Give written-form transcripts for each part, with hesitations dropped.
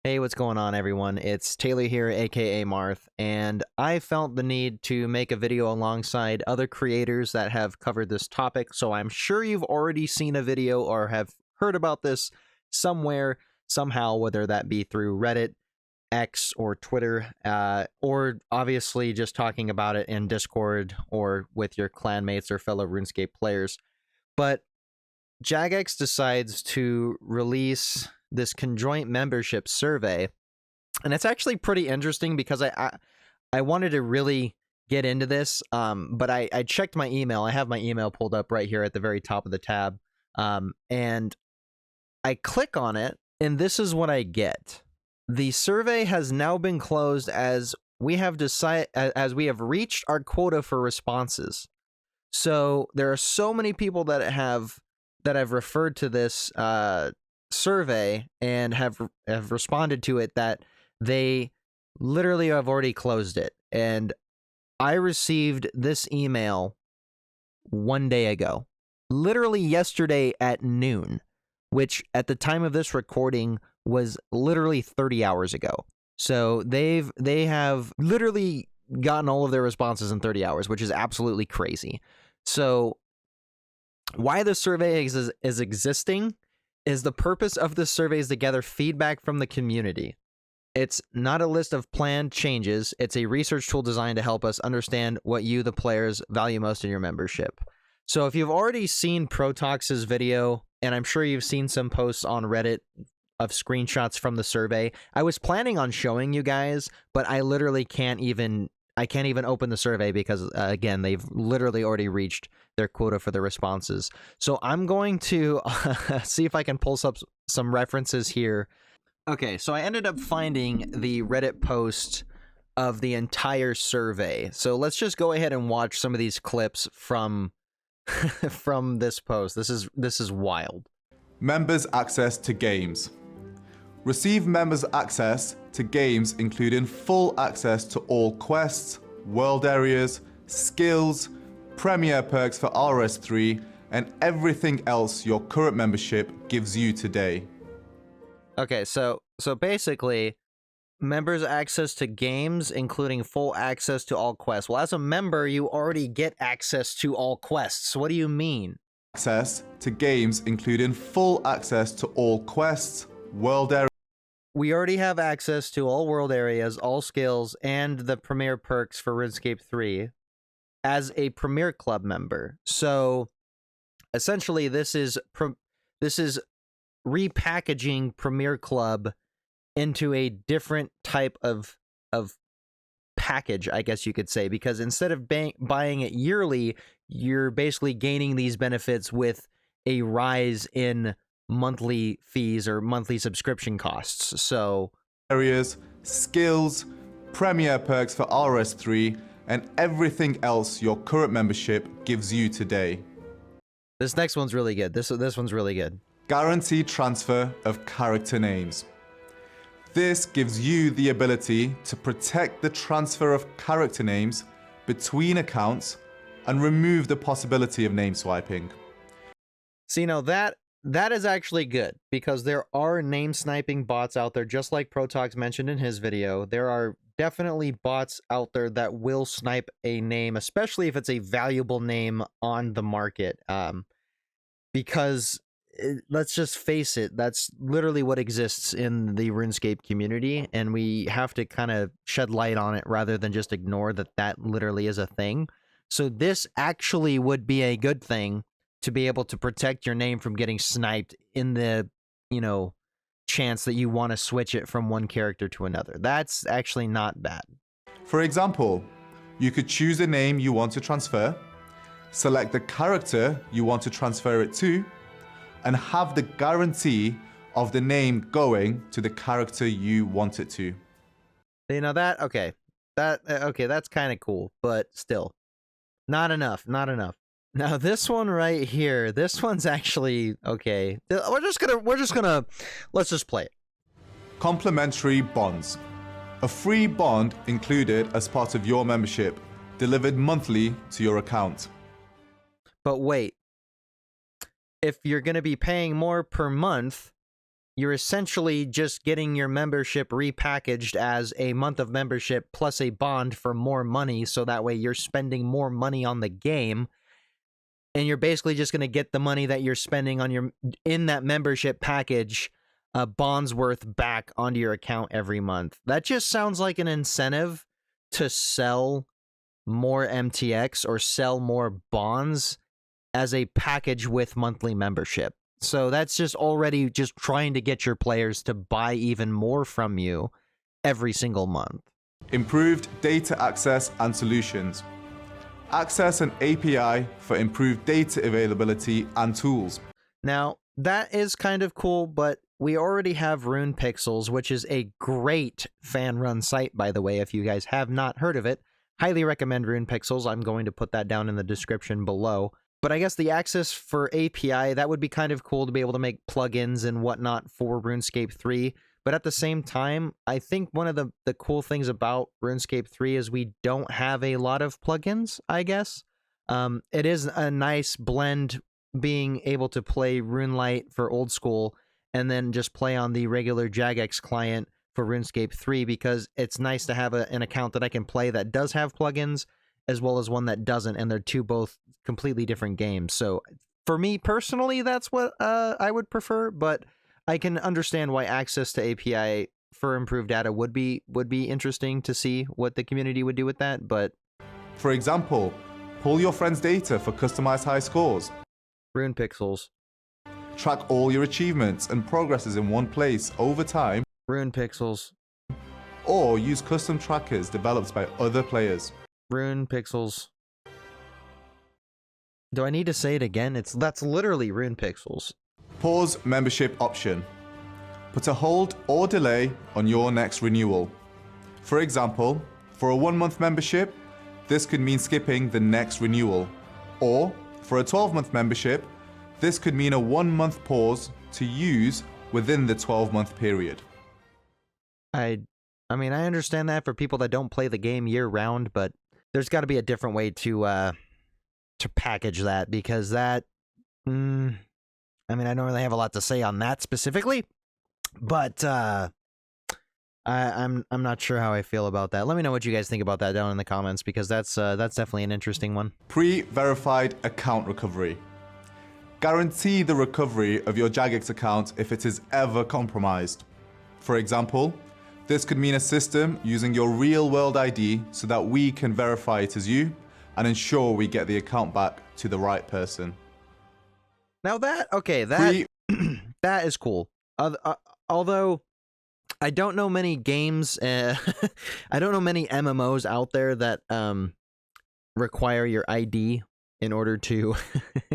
Hey, what's going on, everyone? It's Taylor here, aka Marth, and I felt the need to make a video alongside other creators that have covered this topic, so I'm sure you've already seen a video or have heard about this somewhere, somehow, whether that be through Reddit, X, or Twitter, or obviously just talking about it in Discord or with your clanmates or fellow RuneScape players. But Jagex decides to release this conjoint membership survey, and it's actually pretty interesting because I wanted to really get into this, but I checked my email. I have my email pulled up right here at the very top of the tab, and I click on it, and this is what I get. The survey has now been closed as we have reached our quota for responses. So there are so many people that have referred to this survey and have responded to it that they literally have already closed it. And I received this email 1 day ago, literally yesterday at noon, which at the time of this recording was literally 30 hours ago. So they have literally gotten all of their responses in 30 hours, which is absolutely crazy. So why the survey is existing is the purpose of this survey is to gather feedback from the community. It's not a list of planned changes. It's a research tool designed to help us understand what you, the players, value most in your membership. So if you've already seen Protox's video, and I'm sure you've seen some posts on Reddit of screenshots from the survey, I was planning on showing you guys, but I literally can't even open the survey because, again, they've literally already reached their quota for the responses. So I'm going to see if I can pull up some references here. Okay, so I ended up finding the Reddit post of the entire survey. So let's just go ahead and watch some of these clips from from this post. This is wild. Members access to games. Receive members access to games including full access to all quests, world areas, skills, premier perks for RS3, and everything else your current membership gives you today. Okay, so basically, members access to games including full access to all quests. Well, as a member, you already get access to all quests. What do you mean? Access to games including full access to all quests, world areas. We already have access to all world areas, all skills, and the premier perks for RuneScape 3 as a Premier Club member. So essentially, this is repackaging Premier Club into a different type of package, I guess you could say, because instead of buying it yearly, you're basically gaining these benefits with a rise in monthly fees or monthly subscription costs. So areas, skills, premier perks for RS3, and everything else your current membership gives you today. This next one's really good. This one's really good. Guaranteed transfer of character names. This gives you the ability to protect the transfer of character names between accounts and remove the possibility of name swiping. See, now that is actually good, because there are name sniping bots out there, just like Protox mentioned in his video. There are definitely bots out there that will snipe a name, especially if it's a valuable name on the market. Because let's just face it, that's literally what exists in the RuneScape community, and we have to kind of shed light on it rather than just ignore that literally is a thing. So this actually would be a good thing to be able to protect your name from getting sniped in the, chance that you want to switch it from one character to another. That's actually not bad. For example, you could choose a name you want to transfer, select the character you want to transfer it to, and have the guarantee of the name going to the character you want it to. Okay, that's kind of cool, but still, not enough. Now this one right here, this one's actually okay. Let's just play it. Complimentary bonds. A free bond included as part of your membership, delivered monthly to your account. But wait, if you're going to be paying more per month, you're essentially just getting your membership repackaged as a month of membership plus a bond for more money, so that way you're spending more money on the game, and you're basically just going to get the money that you're spending on in that membership package, bonds worth back onto your account every month. That just sounds like an incentive to sell more MTX or sell more bonds as a package with monthly membership. So that's just already just trying to get your players to buy even more from you every single month. Improved data access and solutions. Access an API for improved data availability and tools. Now, that is kind of cool, but we already have RunePixels, which is a great fan-run site, by the way. If you guys have not heard of it, highly recommend RunePixels. I'm going to put that down in the description below. But I guess the access for API, that would be kind of cool to be able to make plugins and whatnot for RuneScape 3. But at the same time, I think one of the cool things about RuneScape 3 is we don't have a lot of plugins, I guess. It is a nice blend being able to play RuneLite for old school and then just play on the regular Jagex client for RuneScape 3, because it's nice to have an account that I can play that does have plugins as well as one that doesn't, and they're both completely different games. So for me personally, that's what I would prefer, but I can understand why access to API for improved data would be interesting to see what the community would do with that. But for example, pull your friends' data for customized high scores. RunePixels. Track all your achievements and progresses in one place over time. RunePixels. Or use custom trackers developed by other players. RunePixels. Do I need to say it again? That's literally RunePixels. Pause membership option. Put a hold or delay on your next renewal. For example, for a 1-month membership, this could mean skipping the next renewal. Or for a 12-month membership, this could mean a 1-month pause to use within the 12-month period. I mean, I understand that for people that don't play the game year-round, but there's got to be a different way to package that, because that, I mean, I don't really have a lot to say on that specifically, but I'm not sure how I feel about that. Let me know what you guys think about that down in the comments, because that's definitely an interesting one. Pre-verified account recovery. Guarantee the recovery of your Jagex account if it is ever compromised. For example, this could mean a system using your real-world ID so that we can verify it as you and ensure we get the account back to the right person. Now that that is cool. Although I don't know many games, I don't know many MMOs out there that require your ID in order to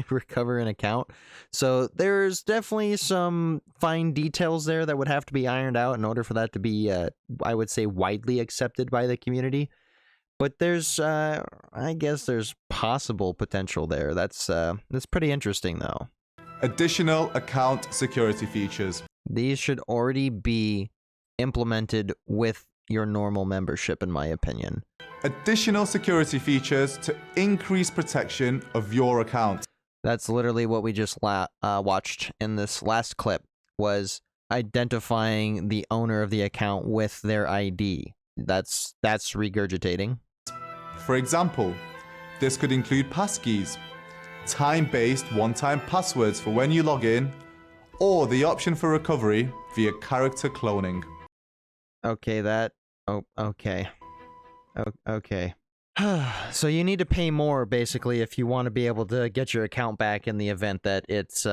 recover an account. So there's definitely some fine details there that would have to be ironed out in order for that to be, I would say, widely accepted by the community. But there's, I guess there's possible potential there. That's pretty interesting, though. Additional account security features. These should already be implemented with your normal membership, in my opinion. Additional security features to increase protection of your account. That's literally what we just watched in this last clip, was identifying the owner of the account with their ID. That's regurgitating. For example, this could include passkeys, time-based one-time passwords for when you log in, or the option for recovery via character cloning. Okay, okay. Okay. So you need to pay more, basically, if you want to be able to get your account back in the event that it's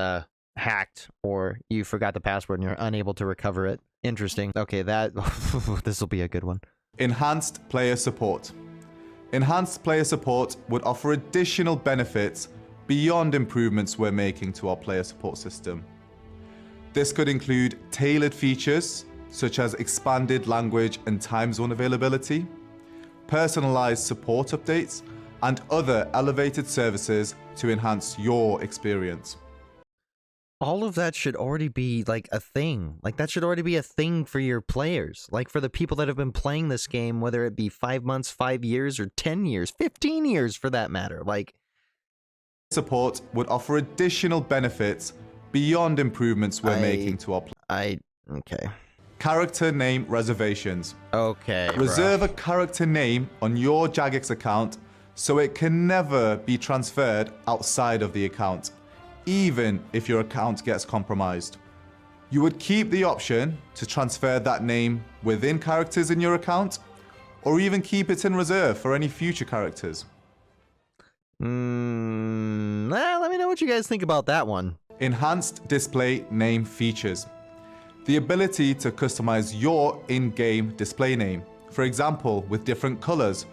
hacked or you forgot the password and you're unable to recover it. Interesting. Okay, this will be a good one. Enhanced player support. Enhanced player support would offer additional benefits beyond improvements we're making to our player support system. This could include tailored features such as expanded language and time zone availability, personalized support updates, and other elevated services to enhance your experience. All of that should already be like a thing. Like, that should already be a thing for your players. Like, for the people that have been playing this game, whether it be 5 months, 5 years, or 10 years, 15 years for that matter. Like, support would offer additional benefits beyond improvements we're making to our Okay. Character name reservations. Okay, Reserve a character name on your Jagex account so it can never be transferred outside of the account, even if your account gets compromised. You would keep the option to transfer that name within characters in your account, or even keep it in reserve for any future characters. Let me know what you guys think about that one. Enhanced display name features. The ability to customize your in-game display name. For example, with different colors,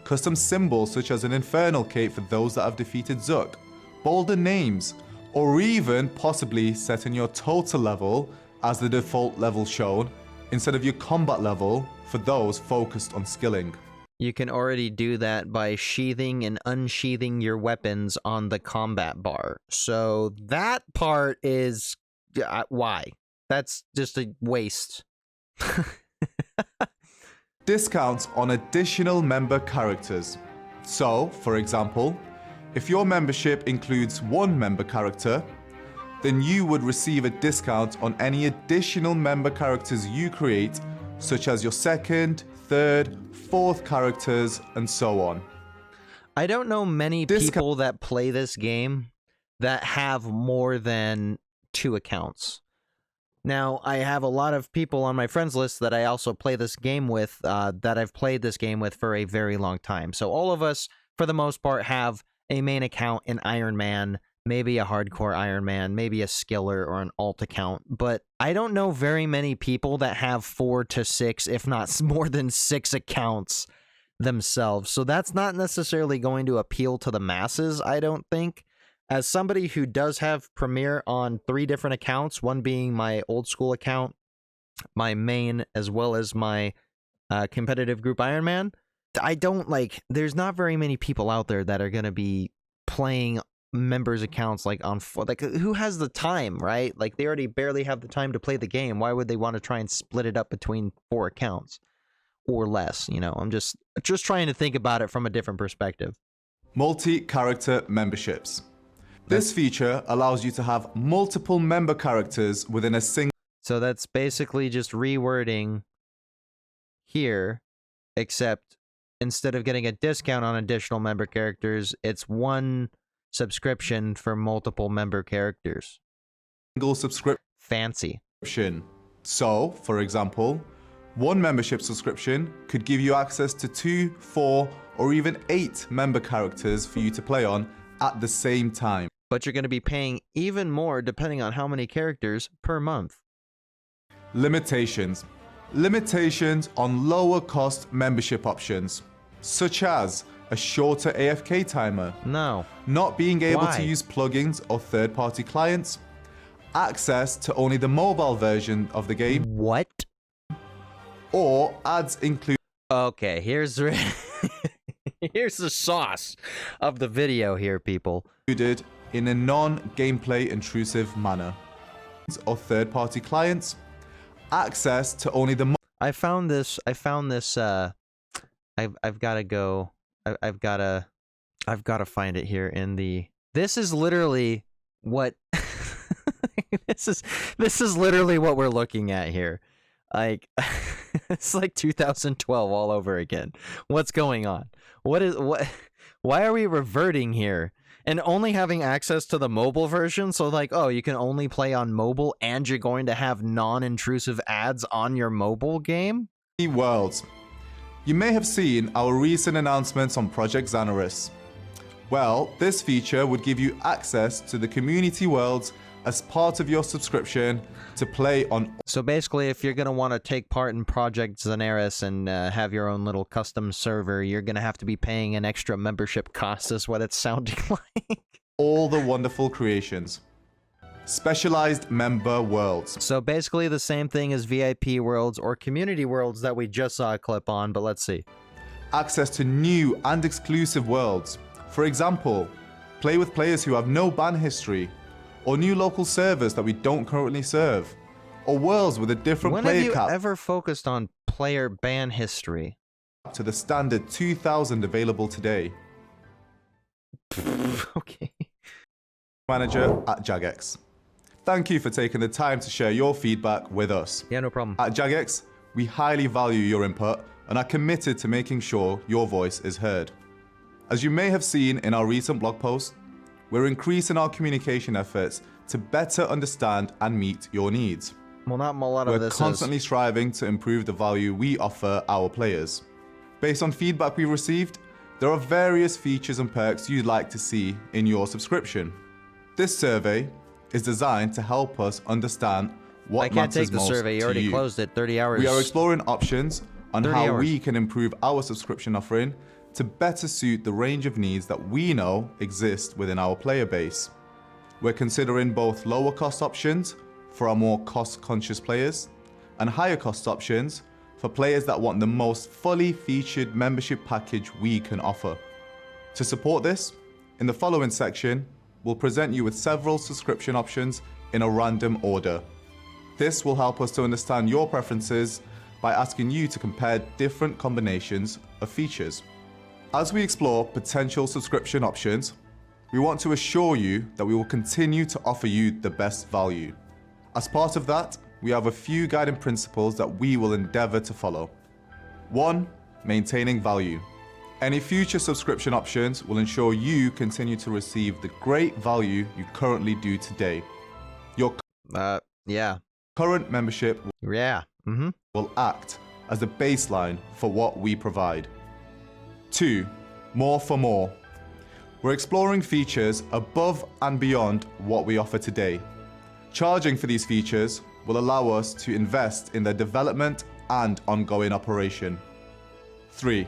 custom symbols such as an infernal cape for those that have defeated Zook, bolder names, or even possibly setting your total level as the default level shown instead of your combat level for those focused on skilling. You can already do that by sheathing and unsheathing your weapons on the combat bar. So that part is... why? That's just a waste. Discounts on additional member characters. So, for example, if your membership includes one member character, then you would receive a discount on any additional member characters you create, such as your second, third, fourth characters, and so on. I don't know many people that play this game that have more than 2 accounts. Now, I have a lot of people on my friends list that I also play this game with, that I've played this game with for a very long time. So all of us, for the most part, have a main account in Iron Man, maybe a hardcore Iron Man, maybe a skiller or an alt account. But I don't know very many people that have 4 to 6, if not more than 6 accounts themselves. So that's not necessarily going to appeal to the masses, I don't think. As somebody who does have Premiere on 3 different accounts, one being my old school account, my main, as well as my competitive group Iron Man, I don't there's not very many people out there that are going to be playing members' accounts on who has the time, right? They already barely have the time to play the game. Why would they want to try and split it up between 4 accounts or less? You know, I'm just trying to think about it from a different perspective. Multi-character memberships. This feature allows you to have multiple member characters within a single... So that's basically just rewording here, except instead of getting a discount on additional member characters, it's 1 subscription for multiple member characters. Single subscription. Fancy. So, for example, 1 membership subscription could give you access to 2, 4, or even 8 member characters for you to play on at the same time. But you're going to be paying even more depending on how many characters per month. Limitations. Limitations on lower cost membership options, such as a shorter AFK timer. No. Not being able Why? to use plugins or third-party clients. Access to only the mobile version of the game. What? Or ads include... Okay, here's the sauce of the video here, people. ...included in a non-gameplay intrusive manner. Or third-party clients. Access to only the... I've got to find it here in the... This is literally what... this is literally what we're looking at here. It's like 2012 all over again. What's going on? Why are we reverting here? And only having access to the mobile version, so oh, you can only play on mobile and you're going to have non-intrusive ads on your mobile game? Worlds. You may have seen our recent announcements on Project Xanaris. Well, this feature would give you access to the community worlds as part of your subscription to play on... So basically, if you're going to want to take part in Project Xanaris and have your own little custom server, you're going to have to be paying an extra membership cost, is what it's sounding like. All the wonderful creations. Specialized member worlds. So basically the same thing as VIP worlds or community worlds that we just saw a clip on, but let's see. Access to new and exclusive worlds. For example, play with players who have no ban history, or new local servers that we don't currently serve, or worlds with a different player cap. When have you ever focused on player ban history? To the standard 2,000 available today. Okay. Manager at Jagex. Thank you for taking the time to share your feedback with us. Yeah, no problem. At Jagex, we highly value your input and are committed to making sure your voice is heard. As you may have seen in our recent blog post, we're increasing our communication efforts to better understand and meet your needs. Well, not a lot of We're this constantly striving to improve the value we offer our players. Based on feedback we received, there are various features and perks you'd like to see in your subscription. This survey is designed to help us understand what I can't matters take the most survey. You to already you. closed it. 30 hours. We are exploring options on 30 how hours. we can improve our subscription offering to better suit the range of needs that we know exist within our player base. We're considering both lower cost options for our more cost-conscious players and higher cost options for players that want the most fully featured membership package we can offer. To support this, in the following section, we'll present you with several subscription options in a random order. This will help us to understand your preferences by asking you to compare different combinations of features. As we explore potential subscription options, we want to assure you that we will continue to offer you the best value. As part of that, we have a few guiding principles that we will endeavor to follow. 1. Maintaining value. Any future subscription options will ensure you continue to receive the great value you currently do today. Your yeah. current membership Yeah. Mm-hmm. will act as the baseline for what we provide. 2. More for more. We're exploring features above and beyond what we offer today. Charging for these features will allow us to invest in their development and ongoing operation. 3.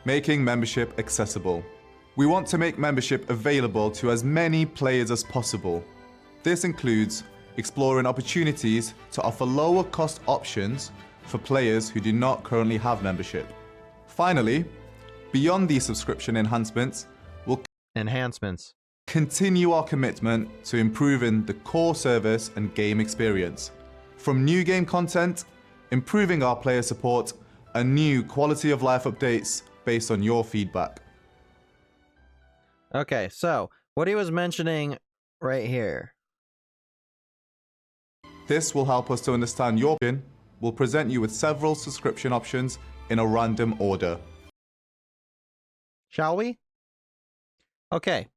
Making membership accessible. We want to make membership available to as many players as possible. This includes exploring opportunities to offer lower cost options for players who do not currently have membership. Finally, beyond these subscription enhancements, we'll continue our commitment to improving the core service and game experience. From new game content, improving our player support, and new quality of life updates based on your feedback. Okay, so what he was mentioning right here. This will help us to understand your opinion. We'll present you with several subscription options in a random order. Shall we? Okay.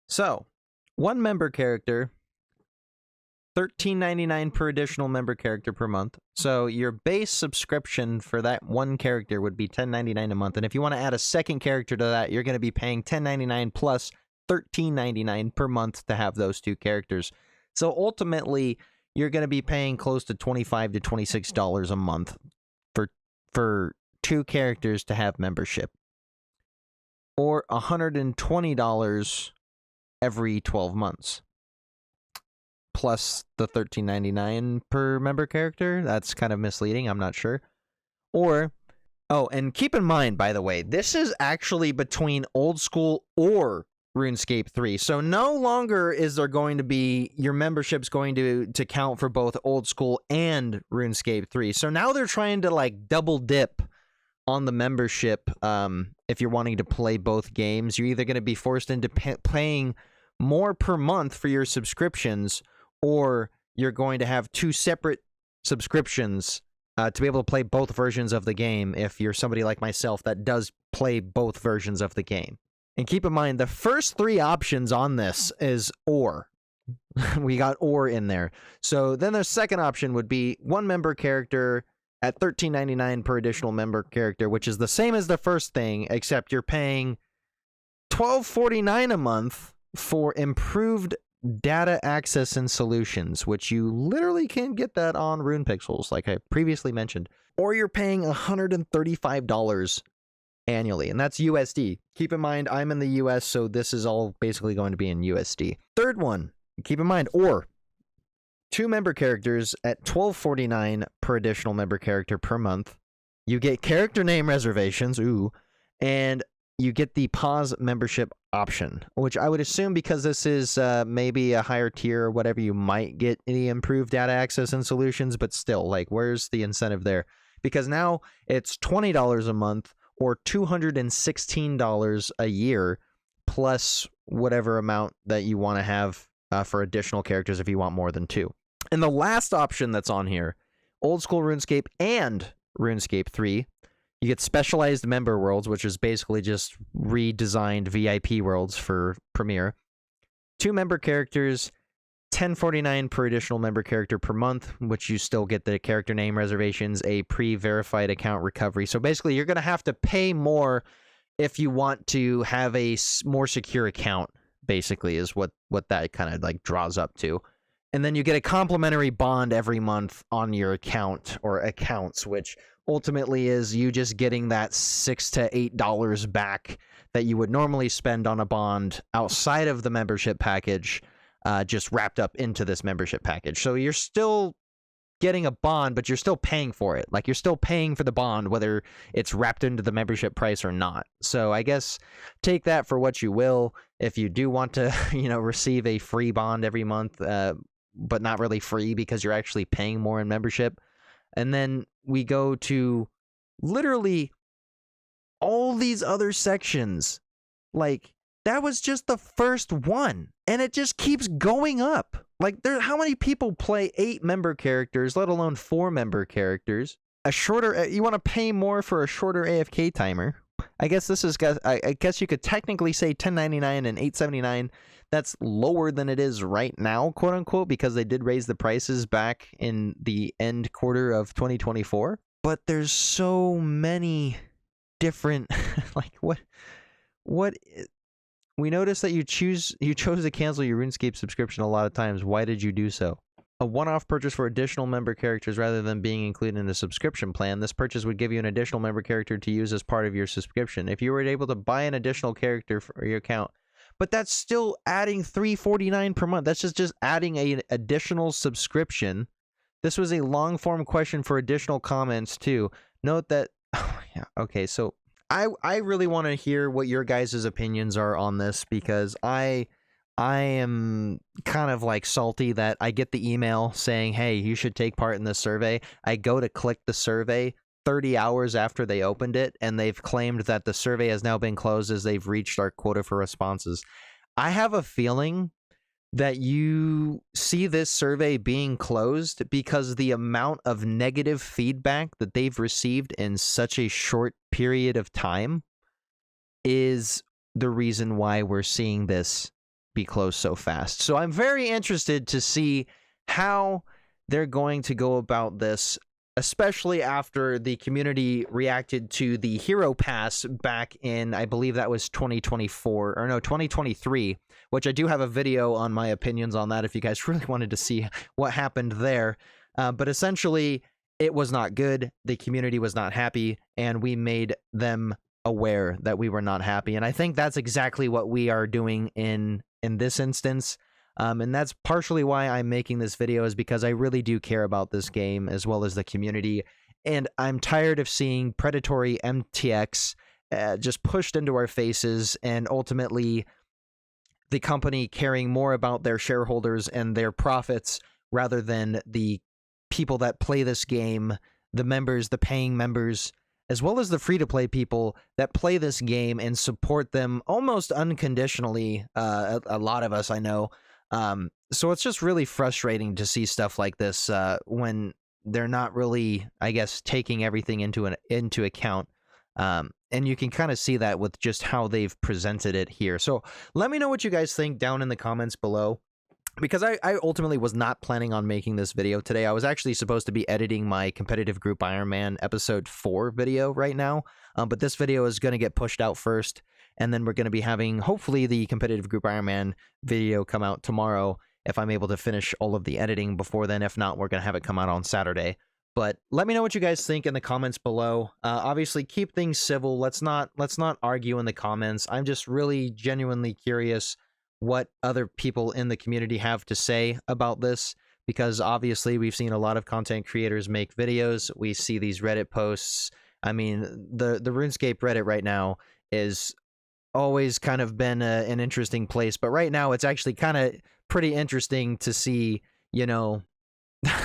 So, one member character, $13.99 per additional member character per month. So your base subscription for that one character would be $10.99 a month. And if you want to add a second character to that, you're going to be paying $10.99 plus $13.99 per month to have those two characters. So ultimately, you're going to be paying close to $25 to $26 a month for two characters to have membership. Or $120 every 12 months. Plus the $13.99 per member character. That's kind of misleading. I'm not sure. Or, oh, and keep in mind, by the way, this is actually between old school or RuneScape 3. So no longer is there going to be, your membership's going to count for both old school and RuneScape 3. So now they're trying to like double dip on the membership. If you're wanting to play both games, you're either going to be forced into paying more per month for your subscriptions, or you're going to have two separate subscriptions to be able to play both versions of the game if you're somebody like myself that does play both versions of the game. And keep in mind, the first three options on this is or. We got or in there. So then the second option would be one member character at $13.99 per additional member character, which is the same as the first thing, except you're paying $12.49 a month for improved data access and solutions, which you literally can get that on RunePixels, like I previously mentioned. Or you're paying $135 annually, and that's USD. Keep in mind, I'm in the US, so this is all basically going to be in USD. Third one, keep in mind, or two member characters at $12.49 per additional member character per month. You get character name reservations, and you get the pause membership option, which I would assume, because this is maybe a higher tier or whatever, you might get any improved data access and solutions, but still, like, where's the incentive there? Because now it's $20 a month or $216 a year plus whatever amount that you want to have for additional characters if you want more than 2. And the last option that's on here, Old School RuneScape and RuneScape 3, you get specialized member worlds, which is basically just redesigned VIP worlds for Premier. 2 member characters, $10.49 per additional member character per month, which you still get the character name reservations, a pre-verified account recovery. So basically, you're going to have to pay more if you want to have a more secure account, basically, is what that kind of like draws up to. And then you get a complimentary bond every month on your account or accounts, which ultimately is you just getting that $6 to $8 back that you would normally spend on a bond outside of the membership package, just wrapped up into this membership package. So you're still getting a bond, but you're still paying for it. Like, you're still paying for the bond, whether it's wrapped into the membership price or not. So I guess take that for what you will. If you do want to, receive a free bond every month, but not really free because you're actually paying more in membership. And then we go to literally all these other sections. Like, that was just the first one, and it just keeps going up. Like, how many people play 8 member characters, let alone 4 member characters? You want to pay more for a shorter AFK timer. I guess this is, I guess you could technically say $10.99 and $8.79. That's lower than it is right now, quote unquote, because they did raise the prices back in the end quarter of 2024. But there's so many different, like, what? We noticed that you chose to cancel your RuneScape subscription a lot of times. Why did you do so? A one-off purchase for additional member characters rather than being included in a subscription plan. This purchase would give you an additional member character to use as part of your subscription. If you were able to buy an additional character for your account, but that's still adding $3.49 per month. That's just adding an additional subscription. This was a long-form question for additional comments too. Note that, yeah, okay, so I really want to hear what your guys' opinions are on this, because I am kind of like salty that I get the email saying, hey, you should take part in this survey. I go to click the survey 30 hours after they opened it, and they've claimed that the survey has now been closed as they've reached our quota for responses. I have a feeling that you see this survey being closed because the amount of negative feedback that they've received in such a short period of time is the reason why we're seeing this be closed so fast. So I'm very interested to see how they're going to go about this, especially after the community reacted to the Hero Pass back in, I believe that was 2023, which I do have a video on my opinions on that if you guys really wanted to see what happened there. But essentially, it was not good. The community was not happy, and we made them aware that we were not happy. And I think that's exactly what we are doing in this instance. And that's partially why I'm making this video, is because I really do care about this game as well as the community. And I'm tired of seeing predatory MTX just pushed into our faces, and ultimately the company caring more about their shareholders and their profits rather than the people that play this game, the members, the paying members, as well as the free-to-play people that play this game and support them almost unconditionally. A lot of us, I know. So it's just really frustrating to see stuff like this when they're not really, I guess, taking everything into account. And you can kind of see that with just how they've presented it here. So let me know what you guys think down in the comments below, because I ultimately was not planning on making this video today. I was actually supposed to be editing my competitive group Iron Man episode 4 video right now, but this video is going to get pushed out first, and then we're going to be having, hopefully, the competitive group Iron Man video come out tomorrow if I'm able to finish all of the editing before then. If not, we're going to have it come out on Saturday. But let me know what you guys think in the comments below. Obviously, keep things civil. Let's not argue in the comments. I'm just really genuinely curious what other people in the community have to say about this, because obviously we've seen a lot of content creators make videos. We see these Reddit posts. I mean, the RuneScape Reddit right now is always kind of been an interesting place, but right now it's actually kind of pretty interesting to see,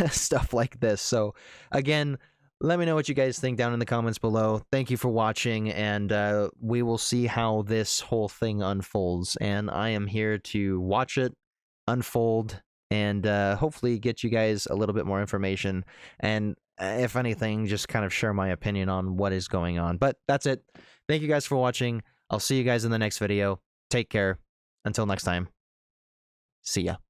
stuff like this. So again, let me know what you guys think down in the comments below. Thank you for watching, and we will see how this whole thing unfolds. And I am here to watch it unfold and hopefully get you guys a little bit more information, and if anything, just kind of share my opinion on what is going on. But that's it. Thank you guys for watching. I'll see you guys in the next video. Take care. Until next time. See ya.